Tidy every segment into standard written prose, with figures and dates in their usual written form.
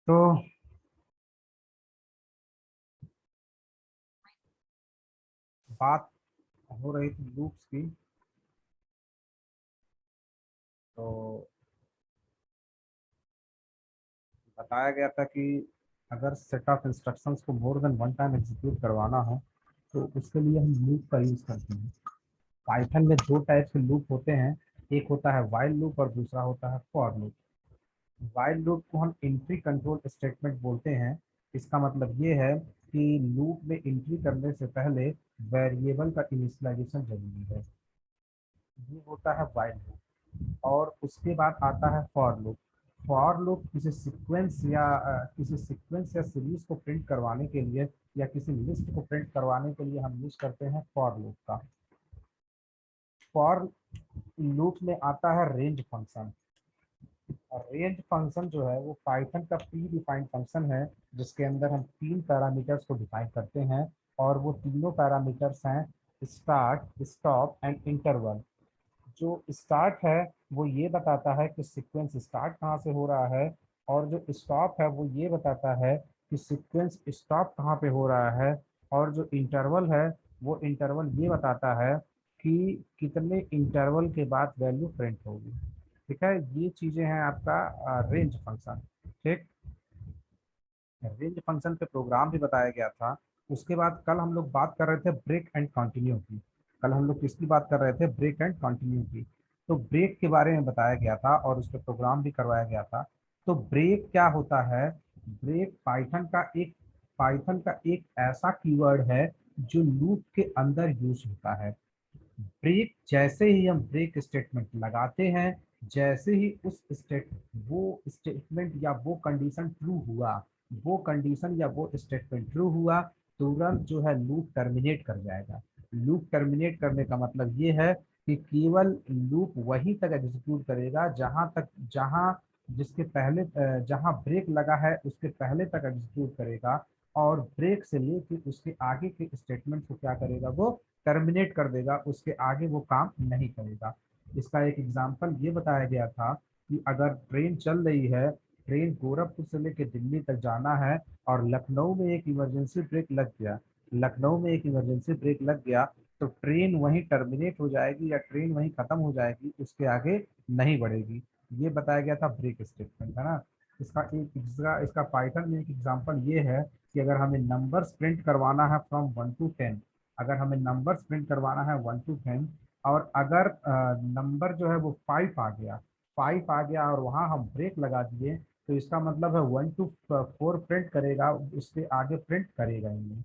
तो बात हो रही थी लूप्स की। तो बताया गया था कि अगर सेट ऑफ इंस्ट्रक्शंस को more than one time execute करवाना है तो उसके लिए हम लूप का यूज करते हैं। पाइथन में दो टाइप के लूप होते हैं, एक होता है व्हाइल लूप और दूसरा होता है फॉर लूप। व्हाइल लूप को हम एंट्री कंट्रोल स्टेटमेंट बोलते हैं। इसका मतलब ये है कि लूप में एंट्री करने से पहले वेरिएबल का इनिशियलाइजेशन जरूरी है। ये होता है व्हाइल लूप। और उसके बाद आता है फॉर लूप। फॉर लूप किसी सीक्वेंस या सीरीज को प्रिंट करवाने के लिए या किसी लिस्ट को प्रिंट करवाने के लिए हम यूज करते हैं फॉर लूप का। फॉर लूप में आता है रेंज फंक्शन। और रेंज फंक्शन जो है वो पाइथन का प्री डिफाइंड फंक्शन है, जिसके अंदर हम तीन पैरामीटर्स को डिफाइन करते हैं। और वो तीनों पैरामीटर्स हैं स्टार्ट, स्टॉप एंड इंटरवल। जो स्टार्ट है वो ये बताता है कि सीक्वेंस स्टार्ट कहाँ से हो रहा है, और जो स्टॉप है वो ये बताता है कि सीक्वेंस स्टॉप कहाँ पे हो रहा है, और जो इंटरवल है वो इंटरवल ये बताता है कि कितने इंटरवल के बाद वैल्यू प्रिंट होगी। ठीक है, ये चीजें हैं आपका रेंज फंक्शन। ठीक, रेंज फंक्शन पे प्रोग्राम भी बताया गया था। उसके बाद कल हम लोग बात कर रहे थे ब्रेक एंड कंटिन्यू की। कल हम लोग किसकी बात कर रहे थे? ब्रेक एंड कंटिन्यू की। तो ब्रेक के बारे में बताया गया था और उस पर प्रोग्राम भी करवाया गया था। तो ब्रेक क्या होता है? ब्रेक पाइथन का एक ऐसा कीवर्ड है जो लूप के अंदर यूज होता है। ब्रेक जैसे ही हम ब्रेक स्टेटमेंट लगाते हैं, जैसे ही वो स्टेटमेंट या वो कंडीशन ट्रू हुआ, वो कंडीशन या वो स्टेटमेंट ट्रू हुआ, तुरंत जो है लूप टर्मिनेट कर जाएगा। लूप टर्मिनेट करने का मतलब ये है कि केवल लूप वहीं तक एग्जीक्यूट करेगा जहां जिसके पहले जहां ब्रेक लगा है उसके पहले तक एग्जीक्यूट करेगा। और ब्रेक से लेके उसके आगे के स्टेटमेंट को क्या करेगा? वो टर्मिनेट कर देगा, उसके आगे वो काम नहीं करेगा। इसका एक एग्जांपल ये बताया गया था कि अगर ट्रेन चल रही है, ट्रेन गोरखपुर से लेकर दिल्ली तक जाना है, और लखनऊ में एक इमरजेंसी ब्रेक लग गया, तो ट्रेन वहीं टर्मिनेट हो जाएगी या ट्रेन वहीं खत्म हो जाएगी, उसके आगे नहीं बढ़ेगी। ये बताया गया था ब्रेक स्टेटमेंट, है ना। इसका पाइथन में एक एग्जांपल ये है कि अगर हमें नंबर्स प्रिंट करवाना है फ्रॉम 1 to 10, अगर हमें नंबर्स प्रिंट करवाना है 1 to 10, और अगर नंबर जो है वो 5 आ गया और वहाँ हम ब्रेक लगा दिए, तो इसका मतलब है 1 to 4 प्रिंट करेगा, उसके आगे प्रिंट करेगा ही नहीं।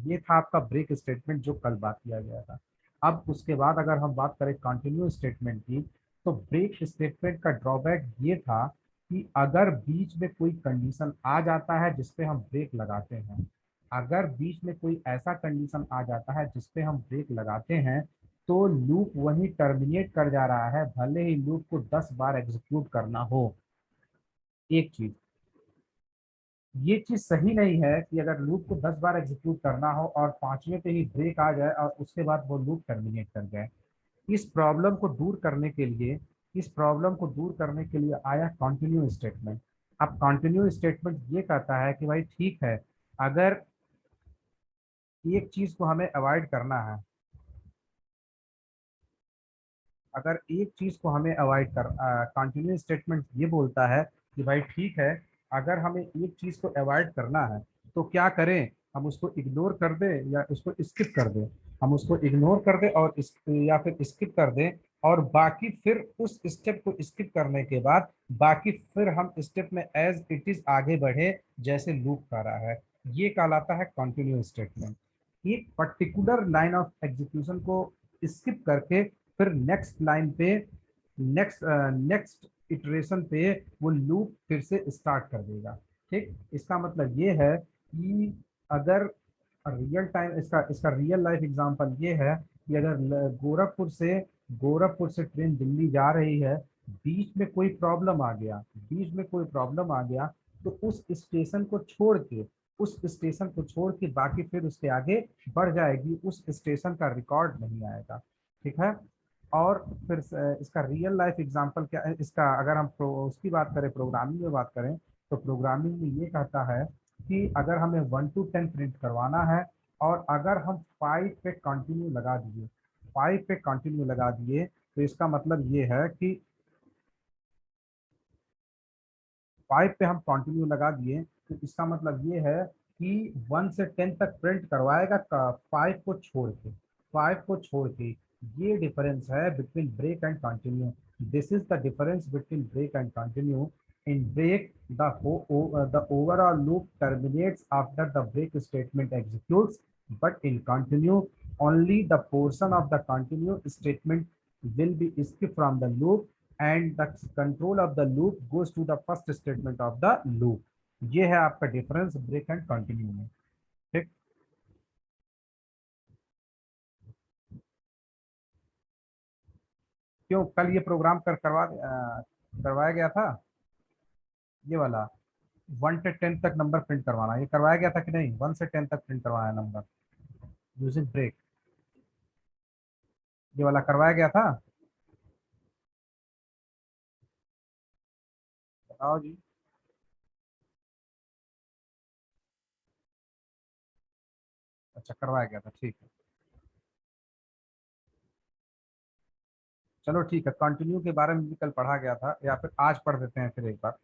ये था आपका ब्रेक स्टेटमेंट जो कल बात किया गया था। अब उसके बाद अगर हम बात करें कंटिन्यू स्टेटमेंट की, तो ब्रेक स्टेटमेंट का ड्रॉबैक ये था कि अगर बीच में कोई कंडीशन आ जाता है जिसपे हम ब्रेक लगाते हैं, अगर बीच में कोई ऐसा कंडीशन आ जाता है जिसपे हम ब्रेक लगाते हैं, तो लूप वहीं टर्मिनेट कर जा रहा है, भले ही लूप को 10 बार एग्जीक्यूट करना हो। एक चीज, ये चीज सही नहीं है कि अगर लूप को 10 बार एग्जीक्यूट करना हो और पांचवें पे ही ब्रेक आ जाए और उसके बाद वो लूप टर्मिनेट कर जाए। इस प्रॉब्लम को दूर करने के लिए आया कंटिन्यू स्टेटमेंट। अब कंटिन्यू स्टेटमेंट ये कहता है कि भाई ठीक है, अगर एक चीज को हमें अवॉइड करना है, अगर एक चीज को हमें अवॉइड कर कंटिन्यू स्टेटमेंट ये बोलता है कि भाई ठीक है, अगर हमें एक चीज को अवॉइड करना है तो क्या करें? हम उसको इग्नोर कर दें या उसको स्किप कर दें? हम उसको इग्नोर कर दें या फिर स्किप कर दें, और बाकी फिर उस स्टेप को स्किप करने के बाद बाकी फिर हम स्टेप में एज इट इज आगे बढ़े जैसे लूप कर रहा है। ये कहलाता है कंटिन्यू स्टेटमेंट। एक पर्टिकुलर लाइन ऑफ एग्जीक्यूशन को स्किप करके फिर नेक्स्ट लाइन पे, नेक्स्ट इटरेशन पे वो लूप फिर से स्टार्ट कर देगा। ठीक, इसका मतलब ये है कि अगर रियल टाइम इसका इसका रियल लाइफ एग्जांपल ये है कि अगर गोरखपुर से ट्रेन दिल्ली जा रही है, बीच में कोई प्रॉब्लम आ गया, तो उस स्टेशन को छोड़ के बाकी फिर उसके आगे बढ़ जाएगी, उस स्टेशन का रिकॉर्ड नहीं आएगा। ठीक है। और फिर इसका रियल लाइफ एग्जांपल क्या है? इसका अगर हम उसकी बात करें, प्रोग्रामिंग में बात करें, तो प्रोग्रामिंग में ये कहता है कि अगर हमें 1 to 10 प्रिंट करवाना है और अगर हम 5 पे कंटिन्यू लगा दिए तो इसका मतलब ये है कि 5 पे हम कंटिन्यू लगा दिए तो इसका मतलब ये है कि 1 से 10 तक प्रिंट करवाएगा 5 को छोड़ के ये डिफरेंस है between break and continue. This is the difference between break and continue. In break the overall loop terminates after the break statement executes, but in continue only the portion of the continue statement will be skipped from the loop and the control of the loop goes to the first statement of the loop। ये है आपका difference break and continue में। ठीक। क्यों कल ये programme करवाया गया था ये वाला 1 से 10 तक नंबर प्रिंट करवाना, ये करवाया गया था कि नहीं? 1 से 10 तक प्रिंट करवाया नंबर यूजिंग ब्रेक, ये वाला करवाया गया था। बताओ जी। अच्छा करवाया गया था, ठीक है। चलो ठीक है, कंटिन्यू के बारे में भी कल पढ़ा गया था या फिर आज पढ़ देते हैं फिर एक बार।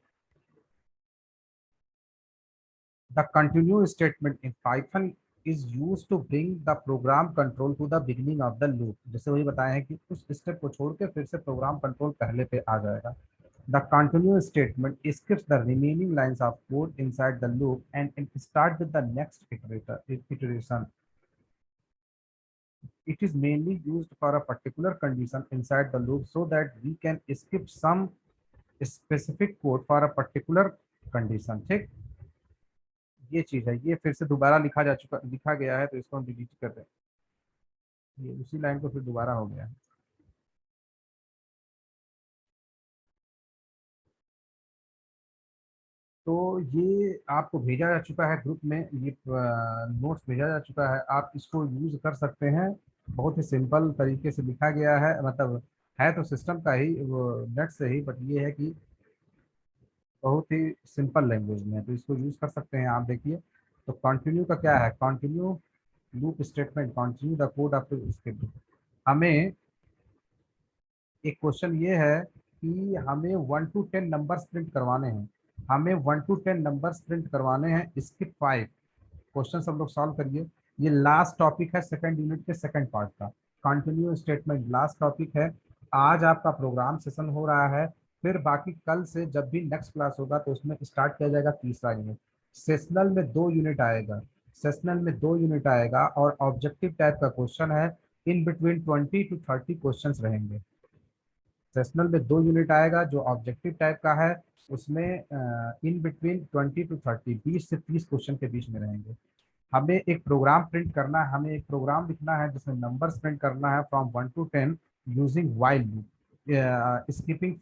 The continue statement in Python is used to bring the program control to the beginning of the loop। जैसे वही बताया है कि उस स्टेप को छोड़ के फिर से प्रोग्राम कंट्रोल पहले पे आ जाएगा। The continue statement skips the remaining lines of code inside the loop and it start with the next iteration। It is mainly used for a particular condition inside the loop so that we can skip some specific code for a particular condition। ठीक, ये चीज है, ये फिर से दोबारा लिखा गया है तो इसको हम डिलीट कर दें। ये उसी लाइन को फिर दोबारा हो गया है। तो ये आपको भेजा जा चुका है ग्रुप में, ये नोट्स भेजा जा चुका है, आप इसको यूज कर सकते हैं। बहुत ही सिंपल तरीके से लिखा गया है, मतलब है तो सिस्टम का ही वो नेट से ही, बट ये है कि बहुत ही सिंपल लैंग्वेज में है तो इसको यूज कर सकते हैं। आप देखिए तो कंटिन्यू का क्या है, continue loop statement continue the code after script. हमें एक क्वेश्चन ये है कि हमें 1 to 10 नंबर्स प्रिंट करवाने हैं, हमें 1 to 10 नंबर्स प्रिंट करवाने हैं स्किप 5। क्वेश्चन सब लोग सॉल्व करिए। ये लास्ट टॉपिक है सेकंड यूनिट के सेकंड पार्ट का। कंटिन्यू स्टेटमेंट लास्ट टॉपिक है। आज आपका प्रोग्राम सेशन हो रहा है, फिर बाकी कल से जब भी नेक्स्ट क्लास होगा तो उसमें स्टार्ट किया जाएगा तीसरा यूनिट। सेशनल में 2 यूनिट आएगा, सेशनल में 2 यूनिट आएगा और ऑब्जेक्टिव टाइप का क्वेश्चन है। इन बिटवीन 20 to 30 क्वेश्चन रहेंगे। सेशनल में 2 यूनिट आएगा जो ऑब्जेक्टिव टाइप का है, उसमें इन बिटवीन 20 to 30 20 से 30 क्वेश्चन के बीच में रहेंगे। हमें एक प्रोग्राम प्रिंट करना है, हमें एक प्रोग्राम लिखना है जिसमें नंबर्स प्रिंट करना है from 1 to 10 using while loop skipping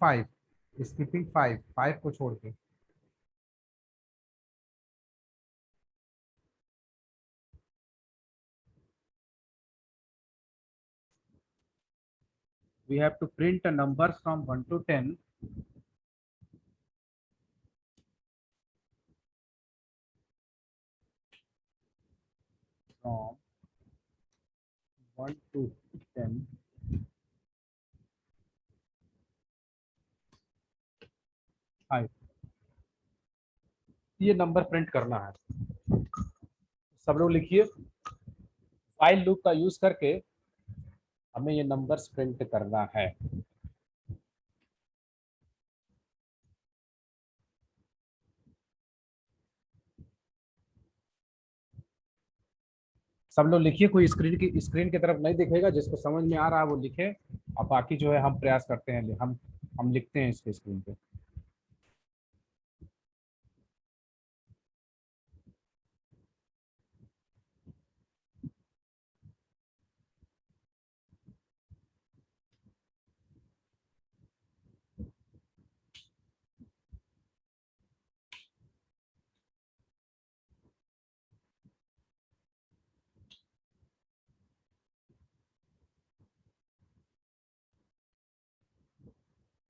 5 को छोड़ के। We have to print numbers from 1 to 10 from 1 to 10 5, ये नंबर प्रिंट करना है। सब लोग लिखिए, फाइल लूप का यूज करके हमें ये नंबर्स प्रिंट करना है। सब लोग लिखिए, कोई स्क्रीन की तरफ नहीं दिखेगा, जिसको समझ में आ रहा है वो लिखे और बाकी जो है हम प्रयास करते हैं, हम लिखते हैं इसके स्क्रीन पे।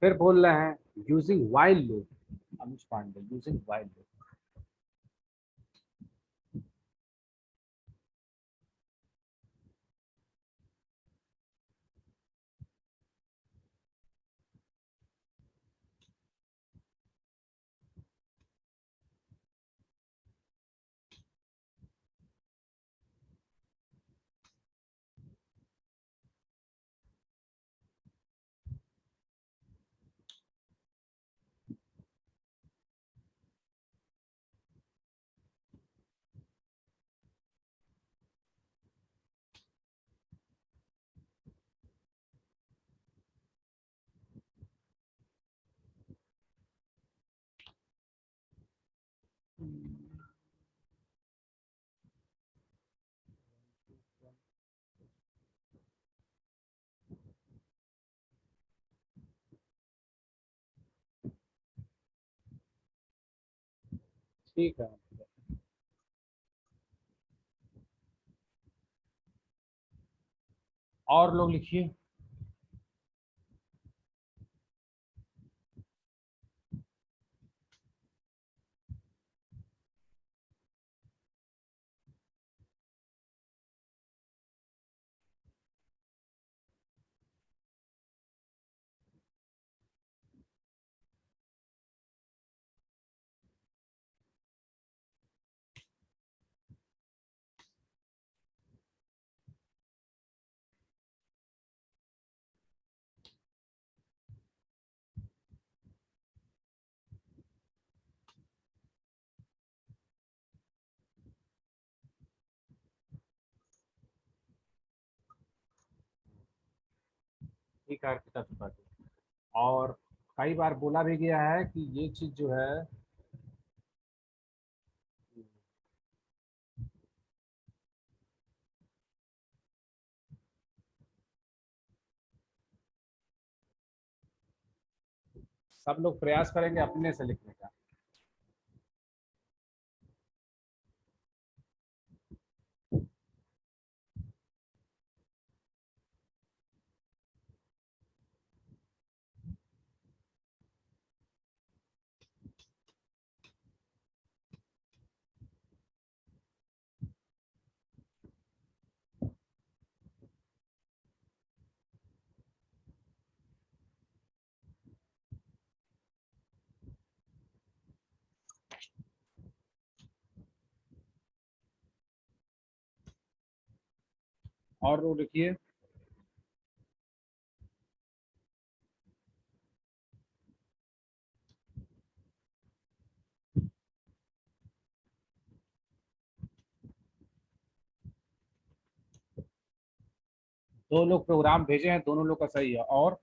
फिर बोल रहे हैं यूजिंग वाइल लूप। अनुज पांडे यूजिंग वाइल लूप। ठीक है, और लोग लिखिए। ठीक है अर्पिता त्रिपाठी। और कई बार बोला भी गया है कि ये चीज जो है, सब लोग प्रयास करेंगे अपने से लिखने का। और लोग लिखिए। दो लोग प्रोग्राम भेजे हैं, दोनों लोग का सही है। और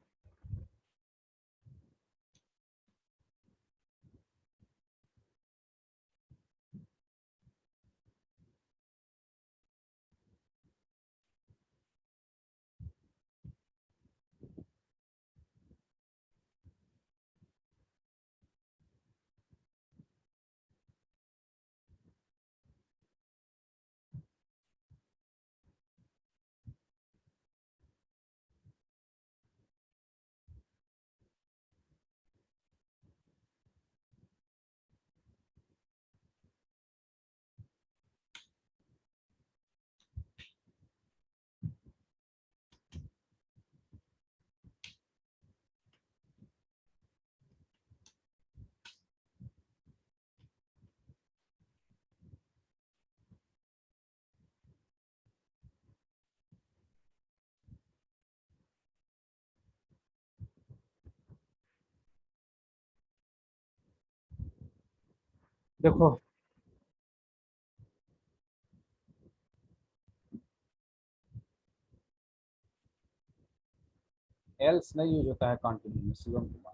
देखो, एल्स नहीं यूज होता है कंटिन्यू में, शिवम कुमार।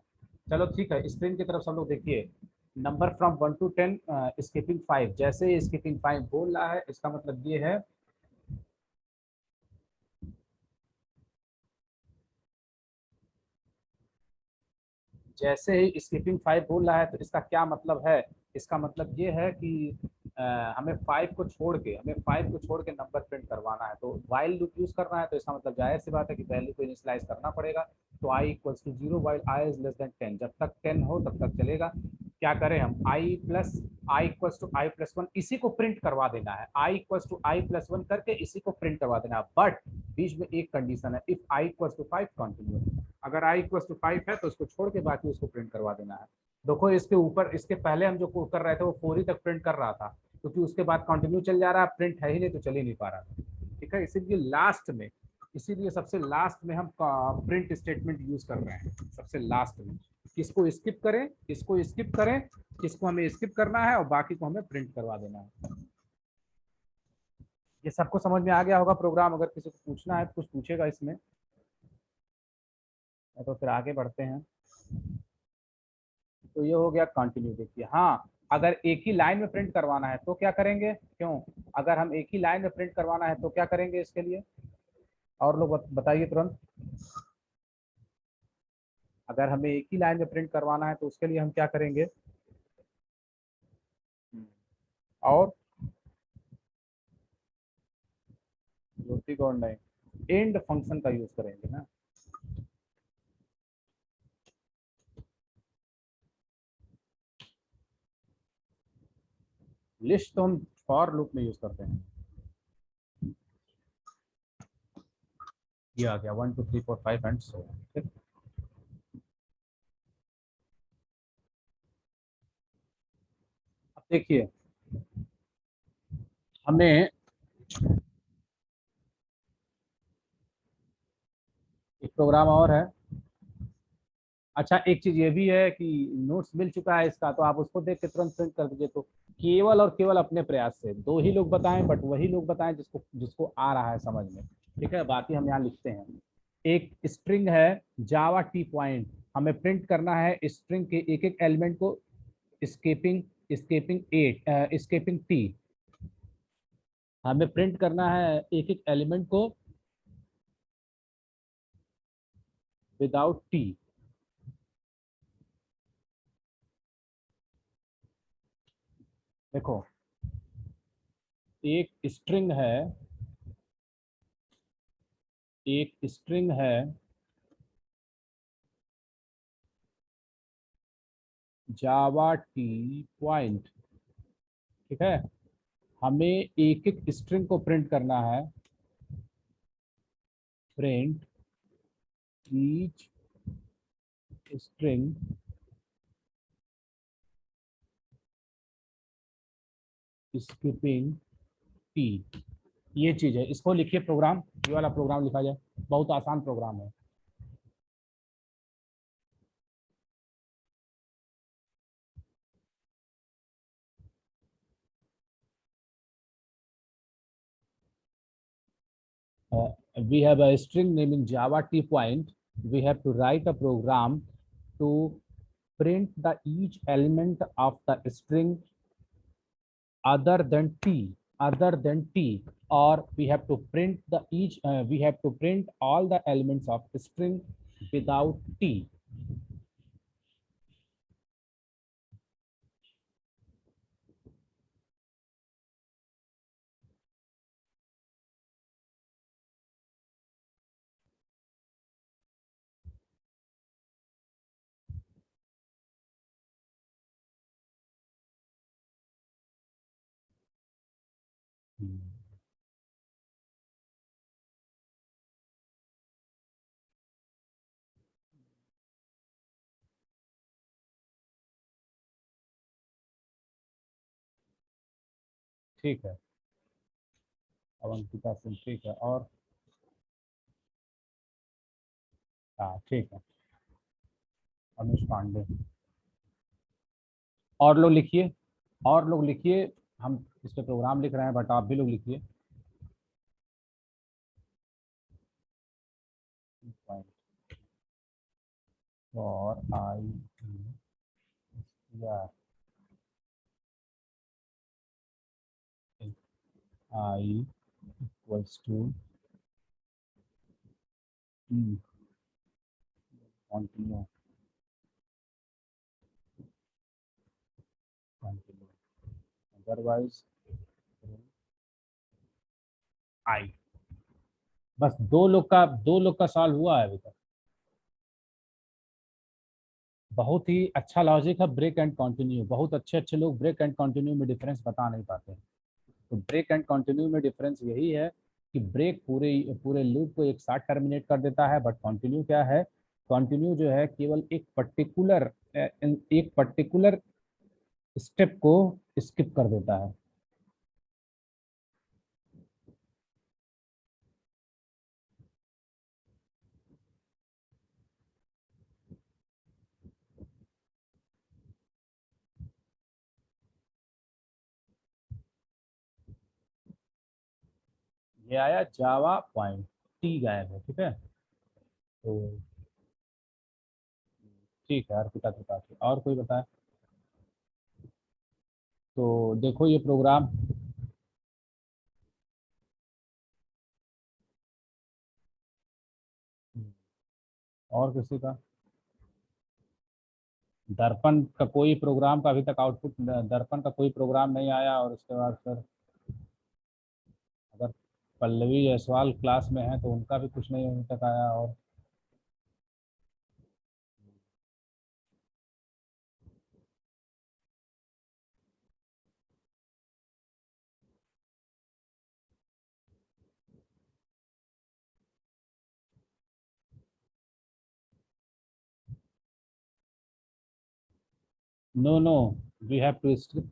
चलो ठीक है, स्क्रीन की तरफ सब लोग देखिए। Number from 1 to 10, skipping 5। जैसे स्किपिंग 5 बोल रहा है, इसका मतलब ये है, जैसे ही स्किपिंग 5 बोल रहा है तो इसका क्या मतलब है। इसका मतलब ये है कि हमें 5 को छोड़ के, नंबर प्रिंट करवाना है। तो वाइल लूप यूज करना है, तो इसका मतलब जाहिर सी बात है कि वैल्यू को इनिशियलाइज करना पड़ेगा। तो i = 0 while i is less than 10। जब तक 10 हो तब तक चलेगा। क्या करें हम, I plus I equal to I plus one, इसी को प्रिंट करवा देना है, I equal to I plus one करके इसी को प्रिंट करवा देना है। बट बीच में एक कंडीशन है, if I equal to five continue, अगर आई इक्वल टू फाइव है तो उसको छोड़ के बाकी उसको प्रिंट करवा देना है। देखो इसके ऊपर, इसके पहले हम जो कर रहे थे वो 4 ही तक प्रिंट कर रहा था, क्योंकि उसके बाद कंटिन्यू चल जा रहा है, प्रिंट है ही नहीं तो चल ही नहीं पा रहा था। ठीक है, इसीलिए लास्ट में, इसीलिए सबसे लास्ट में हम प्रिंट स्टेटमेंट यूज कर रहे हैं, सबसे लास्ट में। किसको स्किप करें, इसको स्किप करें, किसको हमें स्किप करना है और बाकी को हमें प्रिंट करवा देना है। ये सबको समझ में आ गया होगा प्रोग्राम? अगर किसी को पूछना है तो कुछ पूछेगा इसमें, तो फिर आगे बढ़ते हैं। तो ये हो गया कंटिन्यू। देखिए हाँ, अगर एक ही लाइन में प्रिंट करवाना है तो क्या करेंगे, क्यों, अगर हम एक ही लाइन में प्रिंट करवाना है तो क्या करेंगे इसके लिए, और लोग बताइए तुरंत। अगर हमें एक ही लाइन में प्रिंट करवाना है तो उसके लिए हम क्या करेंगे, और ज्योति गौड़ नहीं, एंड फंक्शन का यूज करेंगे ना। लिस्ट तो हम फॉर लूप में यूज करते हैं। ये आ गया 1 2 3 4 5 एंड सो। अब देखिए हमें एक प्रोग्राम और है। अच्छा एक चीज ये भी है कि नोट्स मिल चुका है इसका, तो आप उसको देख के तुरंत प्रिंट कर दीजिए। तो केवल और केवल अपने प्रयास से 2 ही लोग बताएं, बट वही लोग बताएं जिसको जिसको आ रहा है समझ में। ठीक है, बाकी हम यहाँ लिखते हैं। एक स्ट्रिंग है जावा टी पॉइंट, हमें प्रिंट करना है स्ट्रिंग के एक एक एलिमेंट को, skipping skipping at skipping T, हमें प्रिंट करना है एक एक एलिमेंट को विदाउट टी। देखो एक स्ट्रिंग है, एक स्ट्रिंग है जावा टी पॉइंट। ठीक है, हमें एक एक स्ट्रिंग को प्रिंट करना है, print each string skipping T. ये चीज है, इसको लिखिए प्रोग्राम, ये वाला प्रोग्राम लिखा जाए, बहुत आसान प्रोग्राम है। We have a string name in Java T point. We have to write a program to print the each element of the string other than t, other than t, or we have to print the each we have to print all the elements of string without t. ठीक है, अवंतिका सिंह, ठीक है, और हाँ ठीक है, अनुष पांडे, और लोग लिखिए, और लोग लिखिए। हम इस पे प्रोग्राम लिख रहे हैं, बट आप भी लोग लिखिए। और I equals to continue, continue, otherwise I. बस दो लोग का सॉल्व हुआ है अभी तक। बहुत ही अच्छा लॉजिक है ब्रेक एंड कंटिन्यू। बहुत अच्छे अच्छे लोग ब्रेक एंड कंटिन्यू में डिफरेंस बता नहीं पाते हैं। तो ब्रेक एंड कंटिन्यू में डिफरेंस यही है कि ब्रेक पूरे पूरे लूप को एक साथ टर्मिनेट कर देता है, बट कंटिन्यू क्या है, कंटिन्यू जो है केवल एक पर्टिकुलर स्टेप को स्किप कर देता है। ये आया जावा पॉइंट, टी गायब है, ठीक है। तो ठीक है, अर्पिता त्रिपाठी। और कोई बताए? तो देखो ये प्रोग्राम। और किसी का? दर्पण का कोई प्रोग्राम का अभी तक आउटपुट, दर्पण का कोई प्रोग्राम नहीं आया। और उसके बाद फिर अगर पल्लवी जायसवाल क्लास में है तो उनका भी कुछ नहीं अभी तक आया। और no no, we have to strip.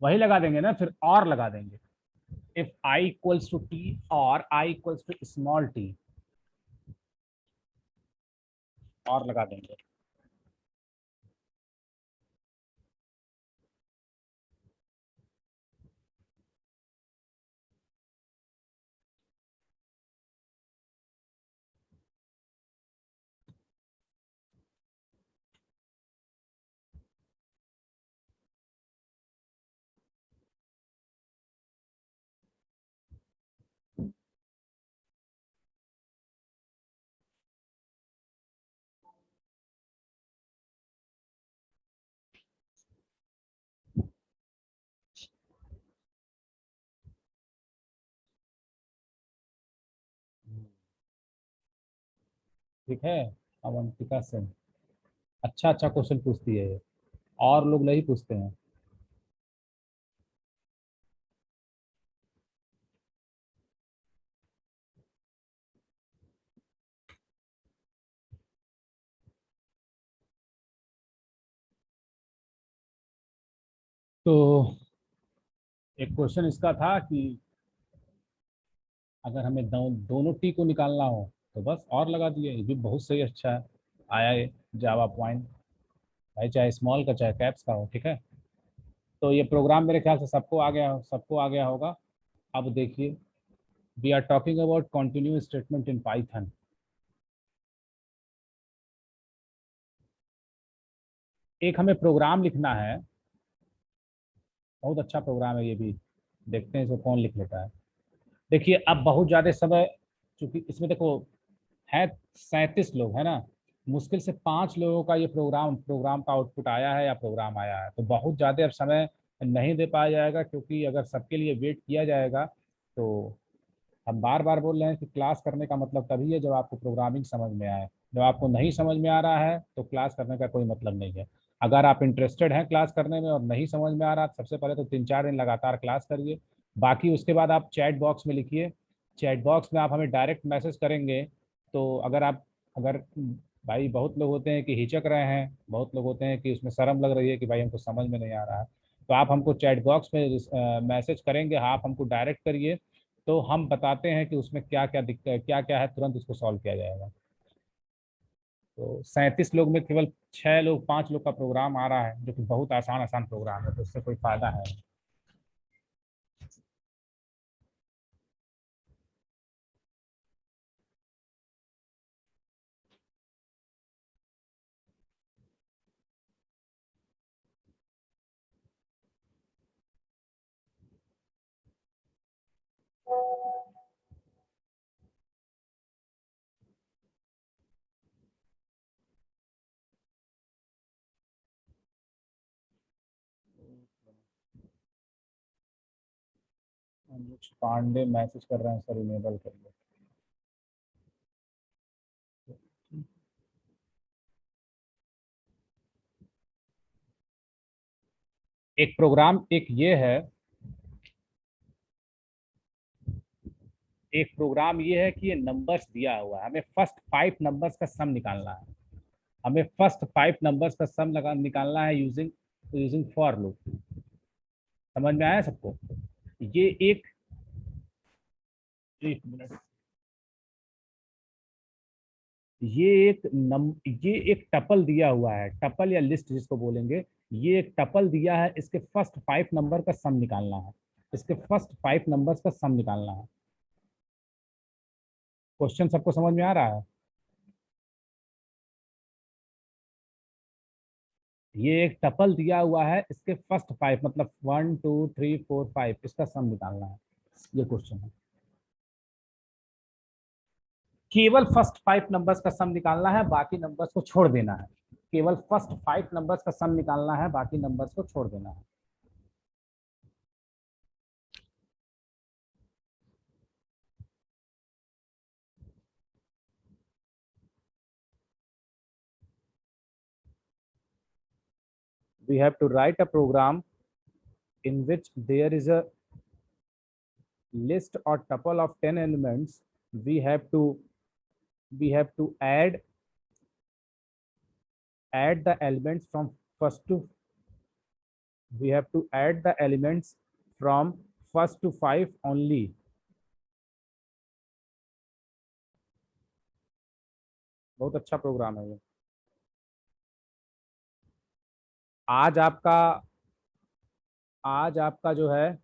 वही लगा देंगे ना, फिर और लगा देंगे। If I equals to T और I equals to small T, और लगा देंगे। ठीक है। अवंतिका सिंह अच्छा अच्छा क्वेश्चन पूछती है ये, और लोग नहीं पूछते हैं। तो एक क्वेश्चन इसका था कि अगर हमें दोनों टी को निकालना हो तो बस और लगा दिए। ये भी बहुत सही, अच्छा है। आया ये जावा पॉइंट, भाई चाहे स्मॉल का चाहे कैप्स का हो, ठीक है। तो ये प्रोग्राम मेरे ख्याल से सबको आ गया होगा। अब देखिए, we are talking about continue statement in Python. एक हमें प्रोग्राम लिखना है, बहुत अच्छा प्रोग्राम है ये भी। देखते हैं इसको कौन लिख लेता है। देखिए अब बहुत ज़्यादा समय, चूंकि इसमें देखो है 37 लोग, है ना। मुश्किल से 5 लोगों का ये प्रोग्राम का आउटपुट आया है या प्रोग्राम आया है। तो बहुत ज़्यादा अब समय नहीं दे पाया जाएगा, क्योंकि अगर सबके लिए वेट किया जाएगा तो हम बार बार बोल रहे हैं कि क्लास करने का मतलब तभी है जब आपको प्रोग्रामिंग समझ में आए। जब आपको नहीं समझ में आ रहा है तो क्लास करने का कोई मतलब नहीं है। अगर आप इंटरेस्टेड हैं क्लास करने में और नहीं समझ में आ रहा, तो सबसे पहले तो 3-4 दिन लगातार क्लास करिए। बाकी उसके बाद आप चैट बॉक्स में लिखिए। चैट बॉक्स में आप हमें डायरेक्ट मैसेज करेंगे। तो अगर भाई बहुत लोग होते हैं कि हिचक रहे हैं, बहुत लोग होते हैं कि उसमें शर्म लग रही है कि भाई हमको समझ में नहीं आ रहा है, तो आप हमको चैट बॉक्स में मैसेज करेंगे, हाँ, आप हमको डायरेक्ट करिए। तो हम बताते हैं कि उसमें क्या क्या दिक्कत है, क्या क्या है, तुरंत उसको सॉल्व किया जाएगा। तो 37 लोग में केवल 6 लोग 5 लोग का प्रोग्राम आ रहा है, जो कि बहुत आसान आसान प्रोग्राम है, तो उससे कोई फायदा है। अनुज पांडे मैसेज कर रहे हैं, सर इनेबल करिए। एक प्रोग्राम एक ये है, एक प्रोग्राम ये है कि ये नंबर्स दिया हुआ है, हमें फर्स्ट 5 नंबर्स का सम निकालना है। हमें फर्स्ट 5 नंबर्स का सम निकालना है यूजिंग यूजिंग फॉर लूप। समझ में आया सबको? ये एक मिनट, ये एक टपल दिया हुआ है, टपल या लिस्ट जिसको बोलेंगे। ये एक टपल दिया है, इसके फर्स्ट 5 नंबर का सम निकालना है। इसके फर्स्ट 5 नंबर्स का सम निकालना है। क्वेश्चन सबको समझ में आ रहा है? ये एक टपल दिया हुआ है, इसके फर्स्ट 5 मतलब 1 2 3 4 5, इसका सम निकालना है। ये क्वेश्चन है। केवल फर्स्ट 5 नंबर्स का सम निकालना है, बाकी नंबर्स को छोड़ देना है। केवल फर्स्ट 5 नंबर्स का सम निकालना है, बाकी नंबर्स को छोड़ देना है। We have to write a program in which there is a list or tuple of 10 elements. We have to add the elements from first to we have to add the elements from first to 5 only. बहुत अच्छा programme है ये। आज आपका आज आपका जो है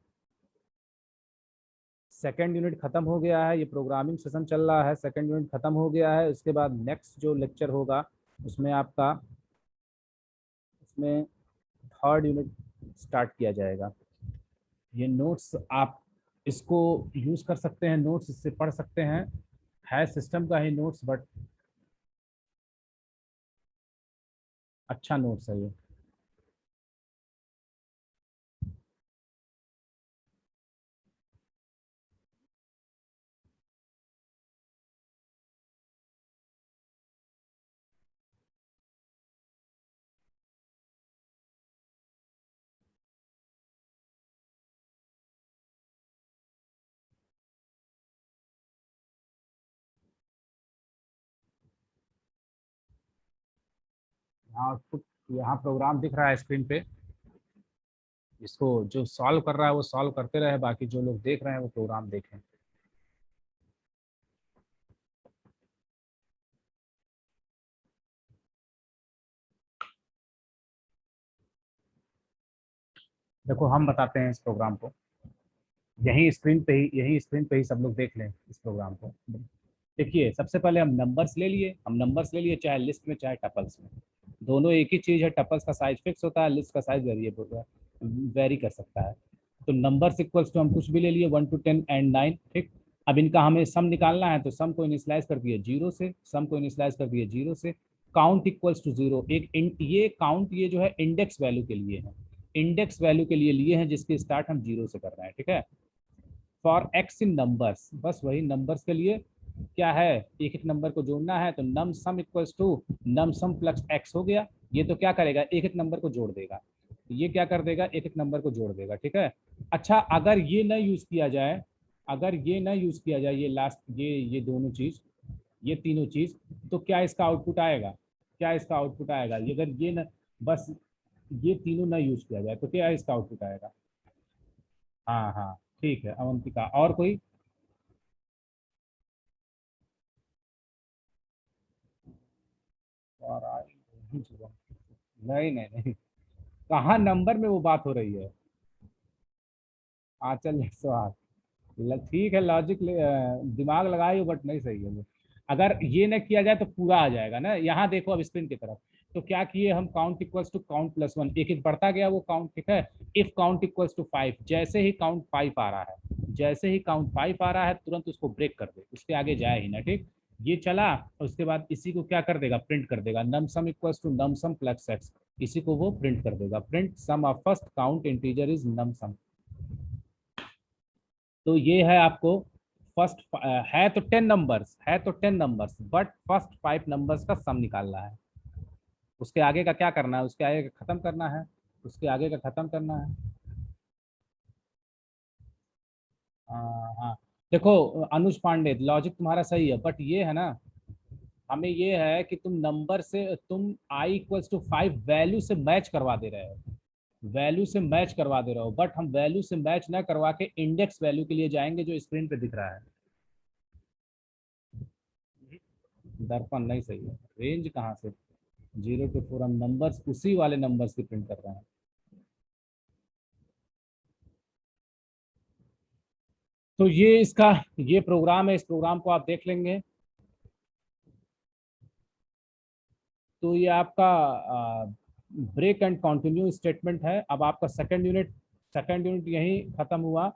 सेकेंड यूनिट खत्म हो गया है। ये प्रोग्रामिंग सेशन चल रहा है, सेकेंड यूनिट खत्म हो गया है। उसके बाद नेक्स्ट जो लेक्चर होगा उसमें आपका उसमें थर्ड यूनिट स्टार्ट किया जाएगा। ये नोट्स आप इसको यूज कर सकते हैं, नोट्स इससे पढ़ सकते हैं। है सिस्टम का ही नोट्स, बट अच्छा नोट्स है ये। यहाँ प्रोग्राम दिख रहा है स्क्रीन पे। इसको जो सॉल्व कर रहा है वो सॉल्व करते रहे, बाकी जो लोग देख रहे हैं वो प्रोग्राम देखें। देखो हम बताते हैं इस प्रोग्राम को, यही स्क्रीन पे ही सब लोग देख लें इस प्रोग्राम को। देखिए सबसे पहले हम नंबर्स ले लिए, चाहे लिस्ट में चाहे टपल्स में, दोनों एक ही चीज है। टपल्स का साइज फिक्स होता है, लिस्ट का साइज वेरी कर सकता है। तो नंबर्स इक्वल्स टू हम कुछ भी ले लिए, 1 to 10 एंड 9, ठीक। अब इनका हमें सम निकालना है, तो सम को इनिशियलाइज कर दिए 0 से, काउंट इक्वल्स टू 0। ये काउंट ये जो है इंडेक्स वैल्यू के लिए है, इंडेक्स वैल्यू के लिए लिए हैं, जिसकी स्टार्ट हम 0 से कर रहे हैं, ठीक है। फॉर एक्स इन नंबर्स, बस वही नंबर्स के लिए क्या है, एक एक नंबर को जोड़ना है। तो num sum equals to num sum plus x हो गया। ये तो क्या करेगा, एक एक नंबर को जोड़ देगा। ये क्या कर देगा, एक एक नंबर को जोड़ देगा, ठीक है। अच्छा अगर ये न यूज किया जाए, ये लास्ट ये दोनों चीज, ये तीनों चीज, तो क्या इसका आउटपुट आएगा, ये अगर ये न बस ये तीनों ना यूज किया जाए तो क्या इसका आउटपुट आएगा। हाँ हाँ ठीक है अवंतिका, और कोई? और नहीं नहीं नहीं, कहाँ नंबर में वो बात हो रही है। आंचल 108, ठीक है लॉजिक दिमाग लगाए हो बट नहीं सही है वो। अगर ये न किया जाए तो पूरा आ जाएगा ना। यहाँ देखो अब स्क्रीन की तरफ, तो क्या किए हम, count equals to count plus 1, एक एक बढ़ता गया वो काउंट, ठीक है। इफ काउंट इक्वल्स टू 5, जैसे ही काउंट 5 आ रहा है तुरंत उसको ब्रेक कर दे, उसके आगे जाए ही ना, ठीक। ये चला, उसके बाद इसी को क्या कर देगा, प्रिंट कर देगा, num sum equals to num sum plus x, इसी को वो प्रिंट कर देगा, print sum of first count integer is num sum. तो ये है आपको फर्स्ट है तो 10 नंबर्स बट फर्स्ट 5 नंबर्स का सम निकालना है। उसके आगे का क्या करना है, उसके आगे का खत्म करना है। उसके आगे का खत्म करना है। हाँ, देखो अनुज पांडे, लॉजिक तुम्हारा सही है, बट ये है ना, हमें ये है कि तुम नंबर से, तुम आई इक्वल्स टू 5 वैल्यू से मैच करवा दे रहे हो, वैल्यू से मैच करवा दे रहे हो, बट हम वैल्यू से मैच ना करवा के इंडेक्स वैल्यू के लिए जाएंगे जो स्क्रीन पे दिख रहा है। दर्पण नहीं सही है, रेंज कहाँ से, 0 to 4 हम नंबर्स उसी वाले नंबर्स की प्रिंट कर रहे हैं। तो ये इसका, ये प्रोग्राम है, इस प्रोग्राम को आप देख लेंगे। तो ये आपका ब्रेक एंड कंटिन्यू स्टेटमेंट है। अब आपका सेकंड यूनिट यहीं खत्म हुआ।